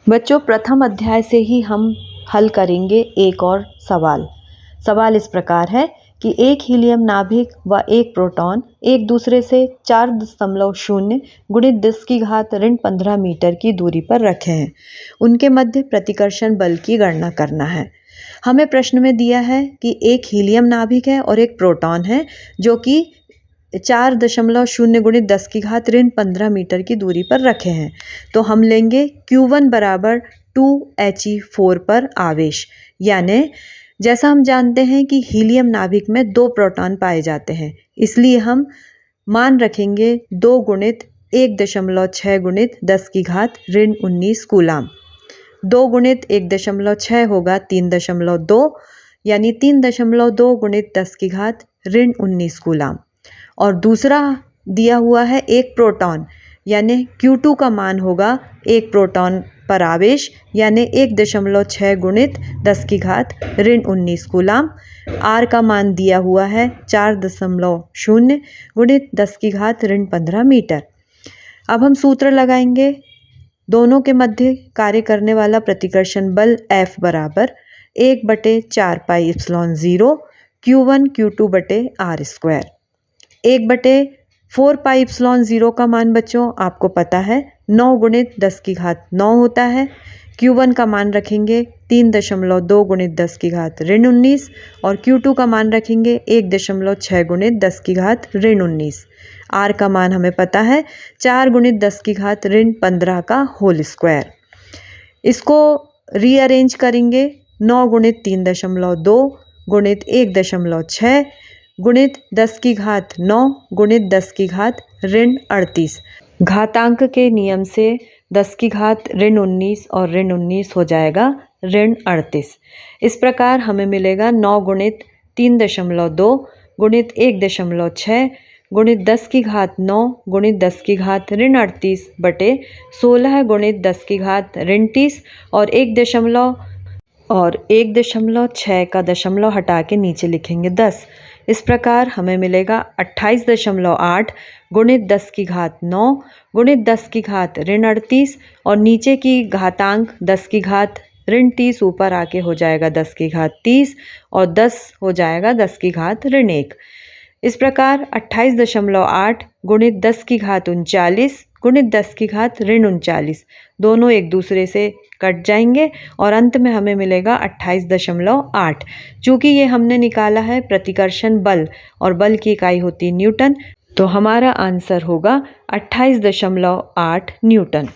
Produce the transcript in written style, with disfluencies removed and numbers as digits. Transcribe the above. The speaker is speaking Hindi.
बच्चों, प्रथम अध्याय से ही हम हल करेंगे एक और सवाल। सवाल इस प्रकार है कि एक हीलियम नाभिक व एक प्रोटॉन एक दूसरे से 4.0 गुणित 10 की घात ऋण 15 मीटर की दूरी पर रखे हैं। उनके मध्य प्रतिकर्षण बल की गणना करना है। हमें प्रश्न में दिया है कि एक हीलियम नाभिक है और एक प्रोटॉन है जो कि 4.0 गुणित 10 की घात ऋण 15 मीटर की दूरी पर रखे हैं। तो हम लेंगे Q1 बराबर 2He4 पर आवेश, यानी जैसा हम जानते हैं कि हीलियम नाभिक में 2 प्रोटॉन पाए जाते हैं, इसलिए हम मान रखेंगे 2 गुणित 1.6 गुणित 10 की घात ऋण 19 कूलाम। 2 गुणित 1.6 होगा 3.2, यानी 3.2 गुणित 10 की घात ऋण 19 कूलाम। और दूसरा दिया हुआ है एक प्रोटॉन, यानी Q2 का मान होगा एक प्रोटॉन पर आवेश, यानी 1.6 गुणित 10 की घात ऋण 19 कूलाम। R का मान दिया हुआ है 4.0 गुणित 10 की घात ऋण 15 मीटर। अब हम सूत्र लगाएंगे। दोनों के मध्य कार्य करने वाला प्रतिकर्षण बल F बराबर 1/4 पाई एप्सिलॉन 0 Q1 Q2 बटे R स्क्वायर। 1/4 पाई एप्सिलॉन 0 का मान बच्चों आपको पता है 9 गुणित 10 की घात 9 होता है। Q1 का मान रखेंगे 3.2 गुणित 10 की घात ऋण 19 और Q2 का मान रखेंगे 1.6 गुणित 10 की घात ऋण 19। R का मान हमें पता है 4 गुणित 10 की घात ऋण 15 का होल स्क्वायर। इसको रीअरेंज करेंगे। 9 गुणित 3.2 गुणित 1.6 गुणित 10 की घात 9 गुणित 10 की घात ऋण 38। घातांक के नियम से 10 की घात ऋण 19 और ऋण 19 हो जाएगा ऋण 38। इस प्रकार हमें मिलेगा 9 गुणित 3.2 गुणित 1.6 गुणित 10 की घात 9 गुणित 10 की घात ऋण 38 बटे 16 गुणित 10 की घात ऋण 30 और 1.6 का दशमलव हटा के नीचे लिखेंगे 10। इस प्रकार हमें मिलेगा 28.8 गुणित 10 की घात 9 गुणित 10 की घात ऋण 38 और नीचे की घातांक 10 की घात ऋण 30 ऊपर आके हो जाएगा 10 की घात 30 और 10 हो जाएगा 10 की घात ऋण 1। इस प्रकार 28.8 गुणित 10 की घात 39 गुणित 10 की घात ऋण 39 दोनों एक दूसरे से कट जाएंगे और अंत में हमें मिलेगा 28.8। चूँकि ये हमने निकाला है प्रतिकर्षण बल और बल की इकाई होती है न्यूटन, तो हमारा आंसर होगा 28.8 न्यूटन।